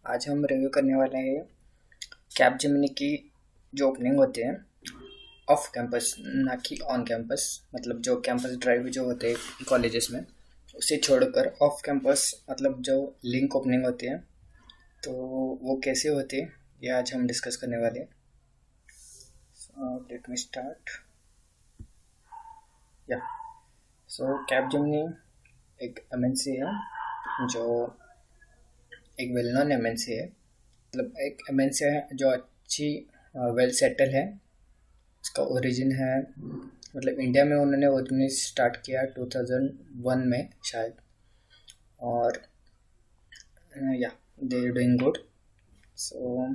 आज हम रिव्यू करने वाले हैं कैपजेमिनी की जो ओपनिंग होती है ऑफ कैंपस, ना कि ऑन कैंपस। मतलब जो कैंपस ड्राइव जो होते हैं कॉलेजेस में, उसे छोड़कर ऑफ कैंपस मतलब जो लिंक ओपनिंग होती है, तो वो कैसे होती है ये आज हम डिस्कस करने वाले हैं। Let me start. या सो कैपजेमिनी एक एमएनसी है, जो एक वेल नोन एमएनसी है। मतलब एक एमएनसी है जो अच्छी वेल सेटल है। उसका ओरिजिन है, मतलब इंडिया में उन्होंने ओरिजिन स्टार्ट किया 2001 में शायद। और या they doing good. So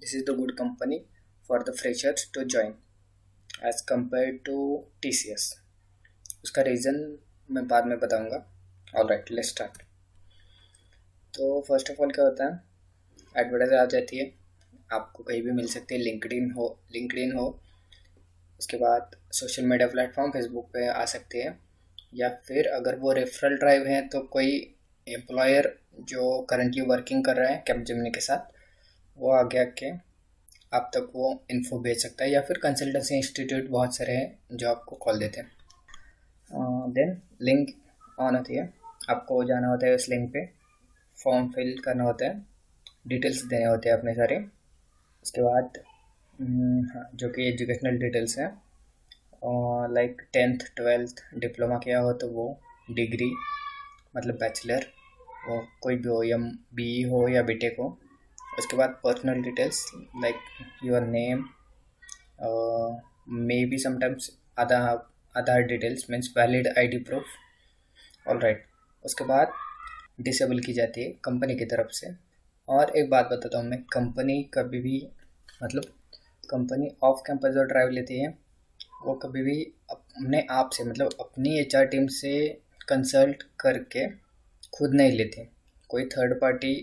this is the good company for the freshers to join as compare to TCS. उसका रीज़न मैं बाद में बताऊंगा। Alright, let's start. तो फर्स्ट ऑफ ऑल क्या होता है, एडवर्टाइज आ जाती है, आपको कहीं भी मिल सकती है। लिंक्डइन हो, उसके बाद सोशल मीडिया प्लेटफॉर्म फेसबुक पे आ सकती है, या फिर अगर वो रेफरल ड्राइव है तो कोई एम्प्लॉयर जो करंटली वर्किंग कर रहा है कैपजेमिनी के साथ, वो आगे आके आप तक वो इन्फो भेज सकता है। या फिर कंसल्टेंसी इंस्टीट्यूट बहुत सारे हैं जो आपको कॉल देते हैं। देन लिंक ऑन होती है, आपको जाना होता है उस लिंक पे, फॉर्म फिल करना होता है, डिटेल्स देने होते हैं अपने सारे। उसके बाद हाँ, जो कि एजुकेशनल डिटेल्स हैं, लाइक 10th 12th डिप्लोमा किया हो तो वो, डिग्री मतलब बैचलर, वो कोई भी हो, या बीई हो या बीटेक हो। उसके बाद personal details like your name, may be sometimes Aadhaar details means valid ID proof. All right. उसके बाद डिसेबल की जाती है कंपनी की तरफ से। और एक बात बताता हूँ मैं, कंपनी कभी भी, मतलब कंपनी ऑफ कैंपस जो ड्राइव लेती है, वो कभी भी अपने आप से, मतलब अपनी एचआर टीम से कंसल्ट करके खुद नहीं लेते। कोई थर्ड पार्टी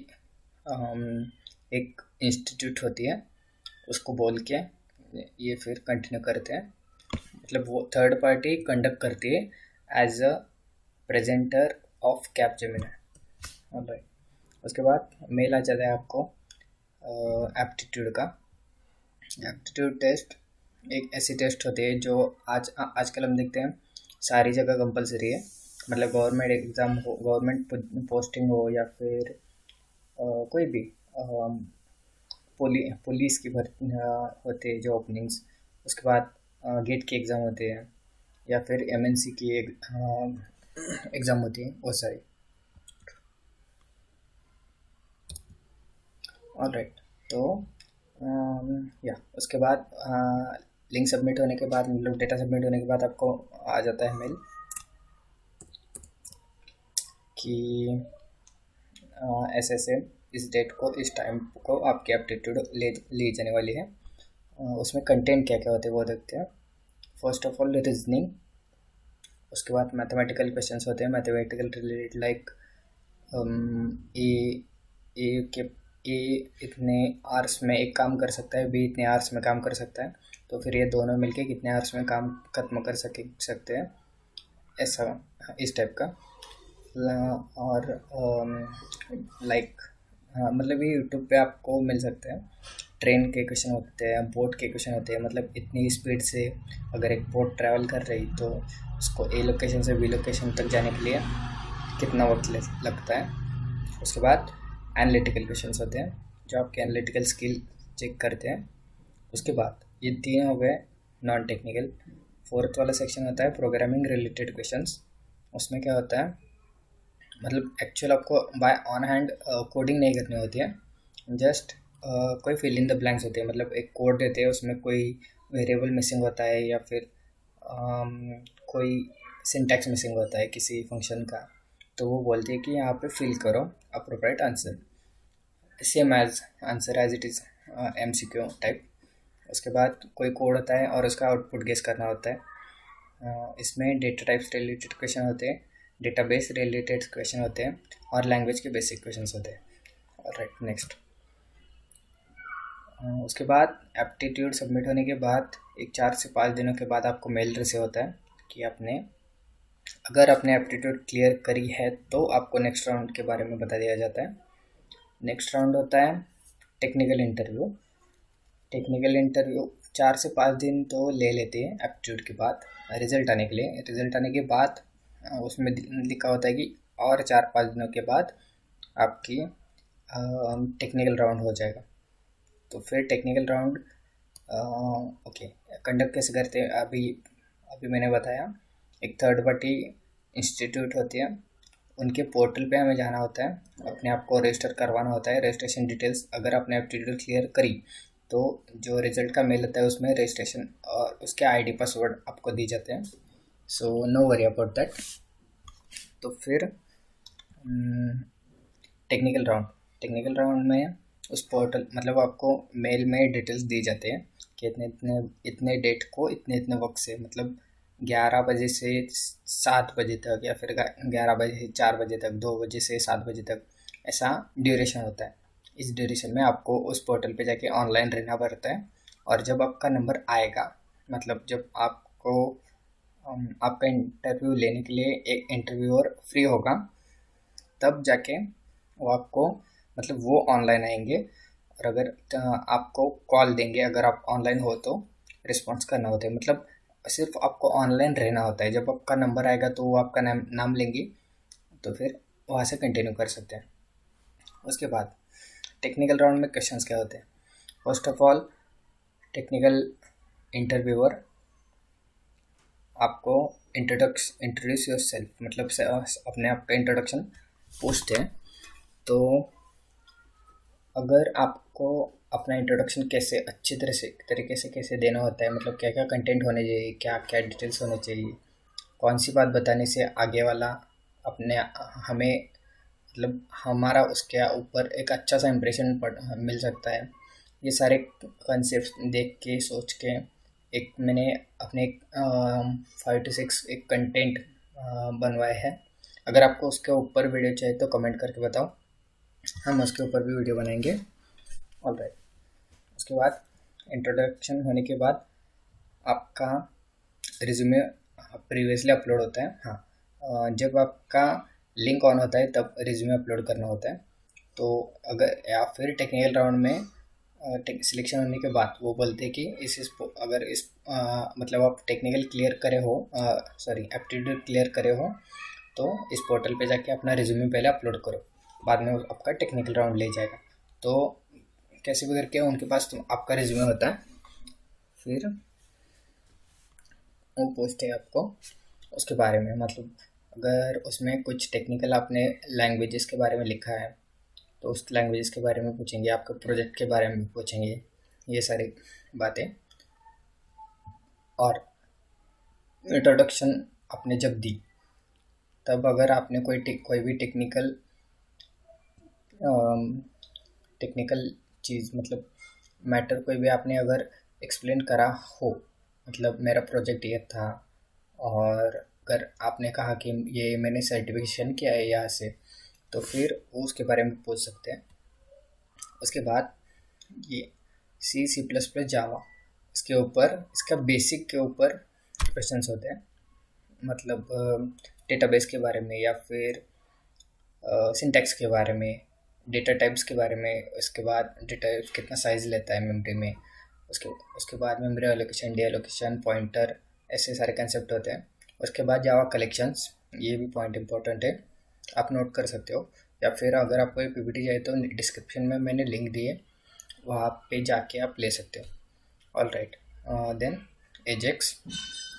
एक इंस्टीट्यूट होती है, उसको बोल के ये फिर कंटिन्यू करते हैं। मतलब वो थर्ड पार्टी कंडक्ट करती है as a presenter of Capgemini. Alright. उसके बाद मेल आ जाता है आपको एप्टीट्यूड का। एप्टीट्यूड टेस्ट एक ऐसी टेस्ट होती है जो आजकल हम देखते हैं सारी जगह कंपलसरी है। मतलब गवर्नमेंट एग्ज़ाम हो, गवर्नमेंट पोस्टिंग हो, या फिर कोई भी पुलिस की भर्ती होते हैं जो ओपनिंग्स। उसके बाद गेट के एग्ज़ाम होते हैं, या फिर एमएनसी की एग्ज़ाम होती है, बहुत सारी। ऑलराइट। तो या उसके बाद लिंक सबमिट होने के बाद, मतलब डेटा सबमिट होने के बाद आपको आ जाता है मेल कि एसएसएम इस डेट को, इस टाइम को आपकी एप्टीट्यूड ली जाने वाली है। उसमें कंटेंट क्या क्या होते हैं वो देखते हैं। फर्स्ट ऑफ ऑल रीजनिंग, उसके बाद मैथमेटिकल क्वेश्चंस होते हैं, मैथमेटिकल रिलेटेड लाइक ए ए के ए इतने आवर्स में एक काम कर सकता है, बी इतने आवर्स में काम कर सकता है, तो फिर ये दोनों मिलके कितने आवर्स में काम खत्म कर सकते हैं, ऐसा इस टाइप का। और लाइक मतलब ये यूट्यूब पे आपको मिल सकते हैं। ट्रेन के क्वेश्चन होते हैं, बोट के क्वेश्चन होते हैं, मतलब इतनी स्पीड से अगर एक बोट ट्रैवल कर रही तो उसको ए लोकेशन से बी लोकेशन तक जाने के लिए कितना वक्त लगता है। उसके बाद एनालिटिकल क्वेश्चंस होते हैं जो आपके एनालिटिकल स्किल चेक करते हैं। उसके बाद ये तीन हो गए नॉन टेक्निकल। फोर्थ वाला सेक्शन होता है प्रोग्रामिंग रिलेटेड क्वेश्चंस। उसमें क्या होता है, मतलब एक्चुअल आपको बाय ऑन हैंड कोडिंग नहीं करनी होती है, जस्ट कोई फिल इन द ब्लैंक्स होते हैं। मतलब एक कोड देते हैं, उसमें कोई वेरिएबल मिसिंग होता है, या फिर कोई सिंटैक्स मिसिंग होता है किसी फंक्शन का, तो वो बोलती है कि यहाँ पे फिल करो appropriate answer, same as answer as it is MCQ type. उसके बाद कोई कोड होता है और उसका आउटपुट गेस करना होता है। इसमें डेटा टाइप्स रिलेटेड क्वेश्चन होते हैं, डेटाबेस रिलेटेड क्वेश्चन होते हैं, और लैंग्वेज के बेसिक क्वेश्चंस होते हैं। Right, next. उसके बाद एप्टीट्यूड सबमिट होने के बाद एक 4 से 5 दिनों के बाद आपको मेल रिसीव होता है कि अगर आपने एप्टीट्यूड क्लियर करी है तो आपको नेक्स्ट राउंड के बारे में बता दिया जाता है। नेक्स्ट राउंड होता है टेक्निकल इंटरव्यू। टेक्निकल इंटरव्यू 4 से 5 दिन तो ले लेते हैं एप्टीट्यूड के बाद रिज़ल्ट आने के लिए। रिज़ल्ट आने के बाद उसमें लिखा होता है कि और 4-5 दिनों के बाद आपकी टेक्निकल राउंड हो जाएगा। तो फिर टेक्निकल राउंड ओके कंडक्ट कैसे करते हैं, अभी अभी मैंने बताया। एक थर्ड पार्टी इंस्टीट्यूट होती है, उनके पोर्टल पे हमें जाना होता है, अपने आप को रजिस्टर करवाना होता है। रजिस्ट्रेशन डिटेल्स अगर आपने एप्टीट्यूड क्लियर करी तो जो रिज़ल्ट का मेल होता है उसमें रजिस्ट्रेशन और उसके आईडी पासवर्ड आपको दी जाते हैं। So no worry about that. तो फिर टेक्निकल राउंड में उस पोर्टल मतलब आपको मेल में डिटेल्स दी जाते हैं कि इतने डेट को इतने वक्त से, मतलब 11 बजे से 7 बजे तक या फिर 11 बजे से 4 बजे तक, 2 बजे से 7 बजे तक, ऐसा ड्यूरेशन होता है। इस ड्यूरेशन में आपको उस पोर्टल पे जाके ऑनलाइन रहना पड़ता है। और जब आपका नंबर आएगा, मतलब जब आपको आपका इंटरव्यू लेने के लिए एक इंटरव्यूअर फ्री होगा, तब जाके वो आपको मतलब वो ऑनलाइन आएंगे और अगर आपको कॉल देंगे, अगर आप ऑनलाइन हो तो रिस्पॉन्स करना होता है। मतलब सिर्फ आपको ऑनलाइन रहना होता है। जब आपका नंबर आएगा तो वो आपका नाम लेंगे, तो फिर वहाँ से कंटिन्यू कर सकते हैं। उसके बाद टेक्निकल राउंड में क्वेश्चंस क्या होते हैं। First of all technical interviewer आपको इंट्रोड्यूस योर सेल्फ, मतलब अपने आप का इंट्रोडक्शन पूछते हैं। तो अगर आपको अपना इंट्रोडक्शन कैसे अच्छी तरीके से कैसे देना होता है, मतलब क्या क्या कंटेंट होने चाहिए, क्या क्या डिटेल्स होने चाहिए, कौन सी बात बताने से आगे वाला हमें मतलब हमारा उसके ऊपर एक अच्छा सा इम्प्रेशन मिल सकता है। ये सारे कंसेप्ट देख के सोच के एक मैंने अपने 5 to 6 एक कंटेंट बनवाए हैं। अगर आपको उसके ऊपर वीडियो चाहिए तो कमेंट करके बताओ, हम उसके ऊपर भी वीडियो बनाएंगे। ऑलराइट, उसके बाद इंट्रोडक्शन होने के बाद आपका रिज्यूमे प्रीवियसली अपलोड होता है। हाँ, जब आपका लिंक ऑन होता है तब रिज्यूमे अपलोड करना होता है। तो अगर या फिर टेक्निकल राउंड में सिलेक्शन होने के बाद वो बोलते हैं कि अगर मतलब आप टेक्निकल क्लियर करे हो, सॉरी एप्टीट्यूड क्लियर करे हो, तो इस पोर्टल पे जाके अपना रिज्यूमे पहले अपलोड करो, बाद में आपका टेक्निकल राउंड ले जाएगा। तो कैसे भी करके उनके पास आपका रिज्यूमे होता है, फिर वो पूछते हैं आपको उसके बारे में। मतलब अगर उसमें कुछ टेक्निकल आपने लैंग्वेजेस के बारे में लिखा है तो उस लैंग्वेजेस के बारे में पूछेंगे, आपके प्रोजेक्ट के बारे में पूछेंगे, ये सारी बातें। और इंट्रोडक्शन आपने जब दी तब अगर आपने कोई भी टेक्निकल चीज़, मतलब मैटर कोई भी आपने अगर एक्सप्लेन करा हो, मतलब मेरा प्रोजेक्ट ये था, और अगर आपने कहा कि ये मैंने सर्टिफिकेशन किया है यहाँ से, तो फिर वो उसके बारे में पूछ सकते हैं। उसके बाद ये C++ जावा, इसके ऊपर इसका बेसिक के ऊपर क्वेश्चंस होते हैं, मतलब डेटाबेस के बारे में या फिर सिंटैक्स के बारे में, डेटा टाइप्स के बारे में। उसके बाद डेटा कितना साइज़ लेता है मेमोरी में, उसके बाद memory allocation, D allocation, pointer, ऐसे सारे कंसेप्ट होते हैं। उसके बाद जावा कलेक्शंस, ये भी पॉइंट इंपॉर्टेंट है, आप नोट कर सकते हो। या फिर अगर आपको ये पीपीटी चाहिए तो डिस्क्रिप्शन में मैंने लिंक दिए, वहाँ पे जाके आप ले सकते हो। ऑल राइट, देन एजेक्स,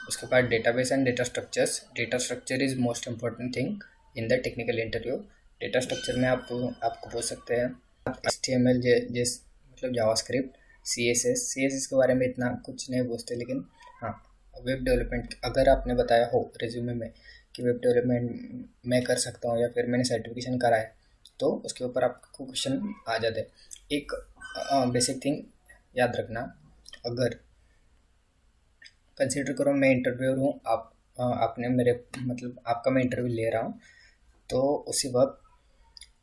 उसके बाद database and data structures. Data structure is most important thing in the technical interview. Data structure में आपको पूछ सकते हैं HTML मतलब जावास्क्रिप्ट, CSS के बारे में इतना कुछ नहीं पूछते, लेकिन हाँ वेब डेवलपमेंट अगर आपने बताया हो रिज्यूमे में कि वेब डेवलपमेंट मैं कर सकता हूँ या फिर मैंने सर्टिफिकेशन करा है, तो उसके ऊपर आपको क्वेश्चन आ जाते हैं। एक बेसिक थिंग याद रखना, अगर कंसिडर करो मैं इंटरव्यूअर हूँ, आपने मेरे मतलब आपका मैं इंटरव्यू ले रहा हूँ, तो उसी वक्त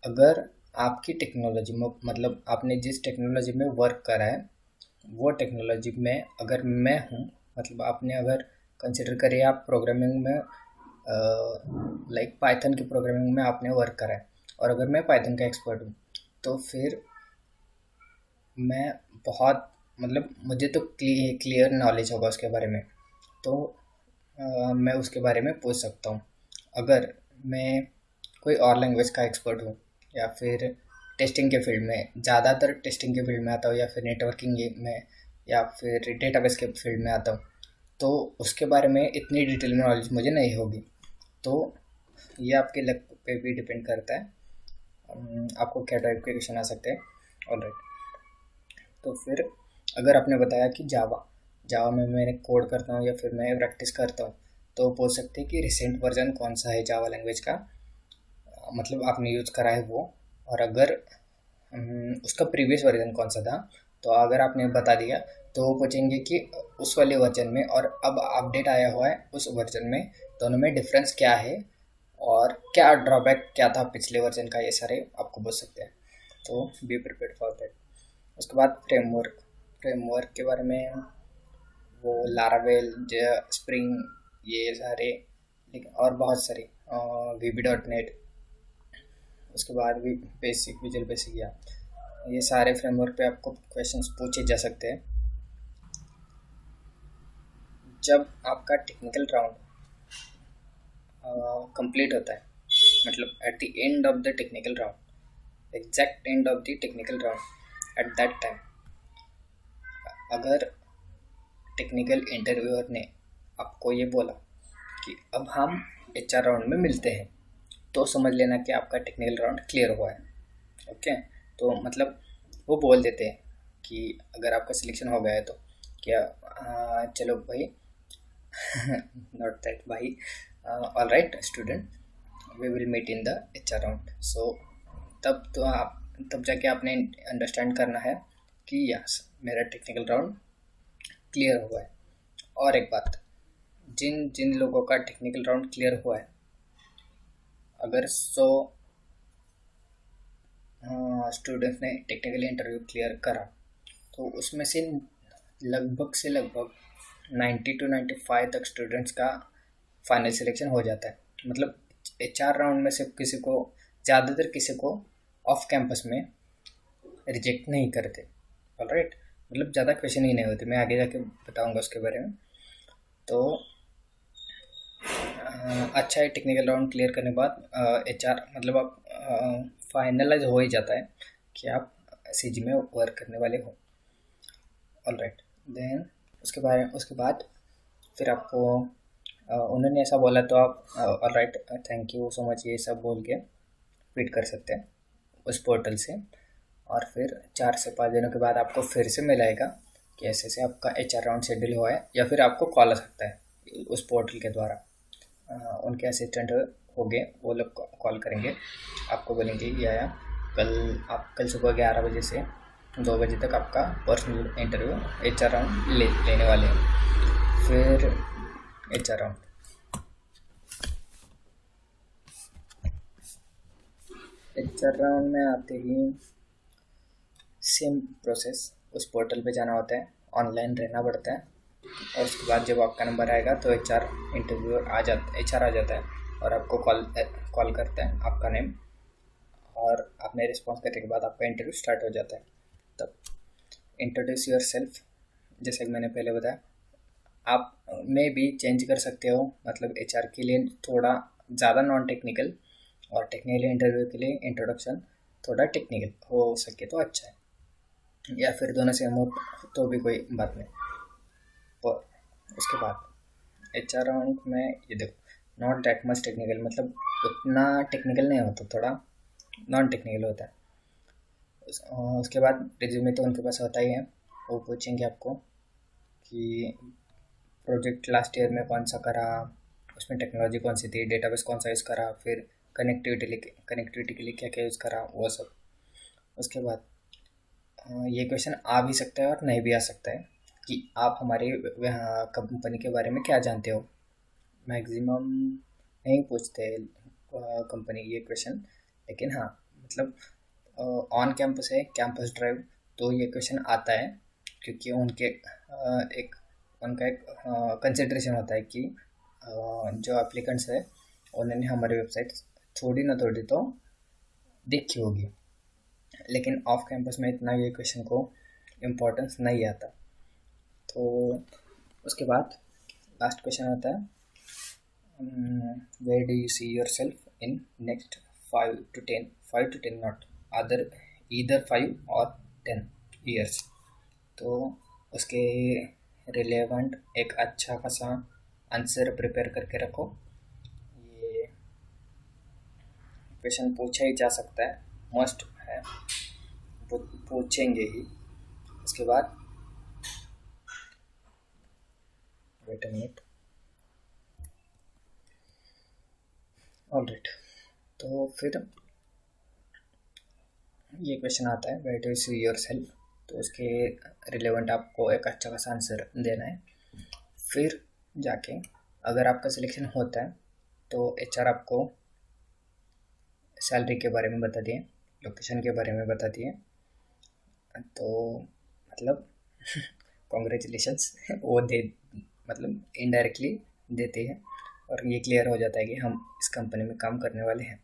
अगर आपकी टेक्नोलॉजी मतलब आपने जिस टेक्नोलॉजी में वर्क करा है वो टेक्नोलॉजी में अगर मैं हूँ, मतलब आपने अगर कंसिडर करिए आप प्रोग्रामिंग में लाइक पाइथन की प्रोग्रामिंग में आपने वर्क करा है और अगर मैं पाइथन का एक्सपर्ट हूँ, तो फिर मैं बहुत मतलब मुझे तो क्लियर नॉलेज होगा उसके बारे में, तो मैं उसके बारे में पूछ सकता हूँ। अगर मैं कोई और लैंग्वेज का एक्सपर्ट हूँ या फिर टेस्टिंग के फील्ड में, ज़्यादातर टेस्टिंग के फील्ड में आता हूँ या फिर नेटवर्किंग में या फिर डेटाबेस के फील्ड में आता हूँ, तो उसके बारे में इतनी डिटेल में नॉलेज मुझे नहीं होगी। तो ये आपके लक पे भी डिपेंड करता है, आपको क्या टाइप के क्वेश्चन आ सकते हैं। ऑलराइट, तो फिर अगर आपने बताया कि जावा जावा में मैंने कोड करता हूँ या फिर मैं प्रैक्टिस करता हूँ, तो पूछ सकते हैं कि रिसेंट वर्जन कौन सा है जावा लैंग्वेज का, मतलब आपने यूज़ करा है वो। और अगर उसका प्रीवियस वर्जन कौन सा था, तो अगर आपने बता दिया तो वो पूछेंगे कि उस वाले वर्जन में और अब अपडेट आया हुआ है उस वर्जन में, दोनों में डिफरेंस क्या है और क्या ड्रॉबैक क्या था पिछले वर्जन का, ये सारे आपको पूछ सकते हैं। तो बी प्रिपेयर्ड फॉर दैट। उसके बाद फ्रेमवर्क, फ्रेमवर्क के बारे में वो लारावेल, स्प्रिंग, ये सारे, लेकिन और बहुत सारे, VB.NET, उसके बाद भी बेसिक, विजुअल बेसिक, या ये सारे फ्रेमवर्क पे आपको क्वेश्चंस पूछे जा सकते हैं। जब आपका टेक्निकल राउंड कंप्लीट होता है, मतलब at the end of the technical round, exact end of the technical round, at that time अगर टेक्निकल इंटरव्यूअर ने आपको ये बोला कि अब हम HR राउंड में मिलते हैं, तो समझ लेना कि आपका टेक्निकल राउंड क्लियर हुआ है। ओके, तो मतलब वो बोल देते हैं कि अगर आपका सिलेक्शन हो गया है तो क्या चलो भाई नॉट दैट भाई, all right student, we will meet in the HR round. So तब जाके आपने अंडरस्टैंड करना है कि यस मेरा टेक्निकल राउंड क्लियर हुआ है। और एक बात, जिन जिन लोगों का टेक्निकल राउंड क्लियर हुआ है, अगर 100 स्टूडेंट्स ने टेक्निकल इंटरव्यू क्लियर करा, तो उसमें से लगभग 90 to 95 तक स्टूडेंट्स का फाइनल सिलेक्शन हो जाता है। मतलब HR राउंड में से ज़्यादातर किसी को ऑफ कैंपस में रिजेक्ट नहीं करते। ऑलराइट, मतलब ज़्यादा क्वेश्चन ही नहीं होते, मैं आगे जाके बताऊंगा उसके बारे में। तो अच्छा है, टेक्निकल राउंड क्लियर करने के बाद HR मतलब आप फाइनलाइज हो ही जाता है कि आप CG में वर्क करने वाले हो। ऑलराइट, देन उसके बाद फिर आपको उन्होंने ऐसा बोला तो आप alright thank you so much ये सब बोल के ट्वीट कर सकते हैं उस पोर्टल से। और फिर 4 से 5 दिनों के बाद आपको फिर से मिलाएगा कि ऐसे से आपका HR राउंड शेड्यूल हुआ है, या फिर आपको कॉल आ सकता है उस पोर्टल के द्वारा। उनके असिस्टेंट होंगे, वो लोग कॉल करेंगे, आपको बोलेंगे ये आया आप कल सुबह 11 बजे से 2 बजे तक आपका पर्सनल इंटरव्यू HR राउंड लेने वाले हैं। फिर HR राउंड में आते ही सेम प्रोसेस, उस पोर्टल पे जाना होता है, ऑनलाइन रहना पड़ता है, और उसके बाद जब आपका नंबर आएगा तो HR आ जाता है और आपको कॉल करता है, आपका नेम, और आपने रिस्पॉन्स करने के बाद आपका इंटरव्यू स्टार्ट हो जाता है। तब इंट्रोड्यूस योर सेल्फ, जैसे कि मैंने पहले बताया, आप में भी चेंज कर सकते हो, मतलब HR के लिए थोड़ा ज़्यादा नॉन टेक्निकल और टेक्निकल इंटरव्यू के लिए इंट्रोडक्शन थोड़ा टेक्निकल हो सके तो अच्छा है, या फिर दोनों सेम हो तो भी कोई बात नहीं। और उसके बाद HR राउंड में ये देखो नॉट दैट मच टेक्निकल, मतलब उतना टेक्निकल नहीं होता, थोड़ा नॉन टेक्निकल होता है। उसके बाद रिज्यूमे तो उनके पास होता ही है, वो पूछेंगे आपको कि प्रोजेक्ट लास्ट ईयर में कौन सा करा, उसमें टेक्नोलॉजी कौन सी थी, डेटाबेस कौन सा यूज़ करा, फिर कनेक्टिविटी के लिए क्या क्या यूज़ करा, वो सब। उसके बाद ये क्वेश्चन आ भी सकता है और नहीं भी आ सकता है कि आप हमारे कंपनी के बारे में क्या जानते हो। मैक्सिमम नहीं पूछते कंपनी ये क्वेश्चन, लेकिन हाँ मतलब ऑन कैंपस है, कैंपस ड्राइव, तो ये क्वेश्चन आता है, क्योंकि उनका एक कंसिडरेशन होता है कि जो एप्लीकेंट्स है उन्होंने हमारी वेबसाइट थोड़ी ना थोड़ी तो देखी होगी, लेकिन ऑफ कैंपस में इतना ये क्वेश्चन को इम्पोर्टेंस नहीं आता। तो उसके बाद लास्ट क्वेश्चन आता है, where do you see your self in next 5 to 10 not either 5 और 10 ईयर्स। तो उसके रिलेवेंट एक अच्छा खासा आंसर प्रिपेयर करके रखो। ये क्वेश्चन पूछा ही जा सकता है, मस्ट है, पूछेंगे ही। उसके बाद वेट अ मिनट, ऑलराइट। तो फिर ये क्वेश्चन आता है, where do you see your self, तो उसके रिलेवेंट आपको एक अच्छा खासा आंसर देना है। फिर जाके अगर आपका सिलेक्शन होता है तो एचआर आपको सैलरी के बारे में बता दिए, लोकेशन के बारे में बता दिए, तो मतलब कॉन्ग्रेचुलेशंस वो दे, मतलब इनडायरेक्टली देते हैं, और ये क्लियर हो जाता है कि हम इस कंपनी में काम करने वाले हैं।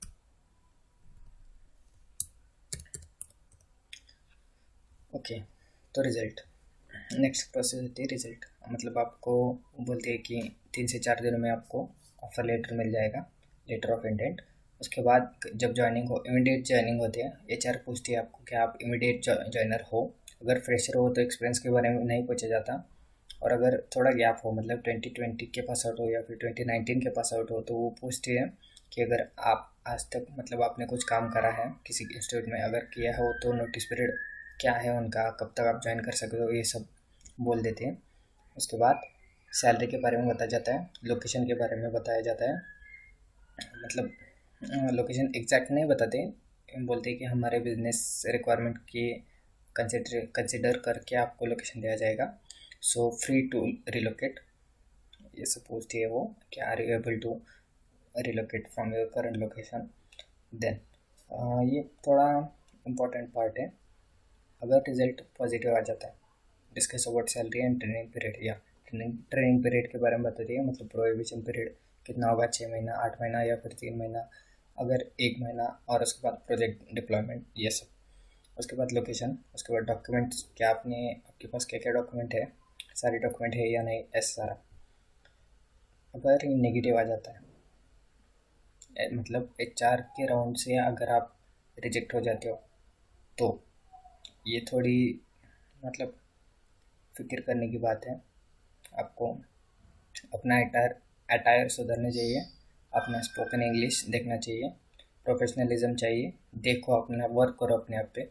ओके, तो रिज़ल्ट, नेक्स्ट प्रोसेस होती है रिज़ल्ट। मतलब आपको बोलते हैं कि 3 से 4 दिनों में आपको ऑफर लेटर मिल जाएगा, लेटर ऑफ इंटेंट। उसके बाद जब ज्वाइनिंग हो, इमीडिएट ज्वाइनिंग होती है। एचआर पूछती है आपको कि आप इमीडिएट ज्वाइनर हो। अगर फ्रेशर हो तो एक्सपीरियंस के बारे में नहीं पूछा जाता, और अगर थोड़ा गैप हो, मतलब 2020 के पास आउट हो या फिर 2019 के पास आउट हो, तो वो पूछती है कि अगर आप आज तक मतलब आपने कुछ काम करा है किसी इंस्टीट्यूट में, अगर किया हो तो नोटिस पीरियड क्या है उनका, कब तक आप ज्वाइन कर सकते हो, ये सब बोल देते हैं। उसके बाद सैलरी के बारे में बताया जाता है, लोकेशन के बारे में बताया जाता है। मतलब लोकेशन एग्जैक्ट नहीं बताते, बोलते हैं कि हमारे बिजनेस रिक्वायरमेंट की कंसिडर करके आपको लोकेशन दिया जाएगा। सो फ्री टू रिलोकेट, ये सब पूछती है वो कि are you able to relocate from your current location. Then ये थोड़ा इम्पोर्टेंट पार्ट है, अगर रिजल्ट पॉजिटिव आ जाता है, discuss about salary and training period, या ट्रेनिंग पीरियड के बारे में बता दिए, मतलब प्रोहिबिशन पीरियड कितना होगा, 6 महीना, 8 महीना या फिर 3 महीना, अगर 1 महीना, और उसके बाद प्रोजेक्ट डिप्लॉयमेंट, ये सब। उसके बाद लोकेशन, उसके बाद डॉक्यूमेंट्स, क्या आपके पास क्या क्या डॉक्यूमेंट है, सारे डॉक्यूमेंट है या नहीं, ऐसा सारा। अगर नेगेटिव आ जाता है, मतलब एचआर के राउंड से अगर आप रिजेक्ट हो जाते हो, तो ये थोड़ी मतलब फिक्र करने की बात है। आपको अपना अटायर सुधरना चाहिए, अपना स्पोकन इंग्लिश देखना चाहिए, प्रोफेशनलिज्म चाहिए, देखो अपना वर्क करो अपने आप पे,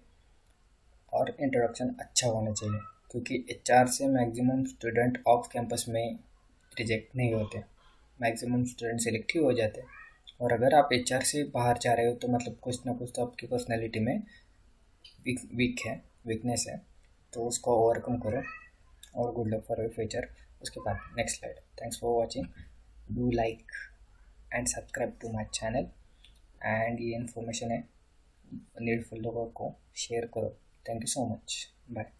और इंट्रोडक्शन अच्छा होना चाहिए, क्योंकि एचआर से मैक्सिमम स्टूडेंट ऑफ कैंपस में रिजेक्ट नहीं होते, मैक्सिमम स्टूडेंट सेलेक्ट ही हो जाते हैं। और अगर आप एचआर से बाहर जा रहे हो तो मतलब कुछ ना कुछ तो आपकी पर्सनैलिटी में वीकनेस है, तो उसको ओवरकम करो, और good luck for your future. उसके बाद next slide. Thanks for watching, do like and subscribe to my channel, and ये इन्फॉर्मेशन है नीडफुल लोगों को शेयर करो। Thank you so much, bye.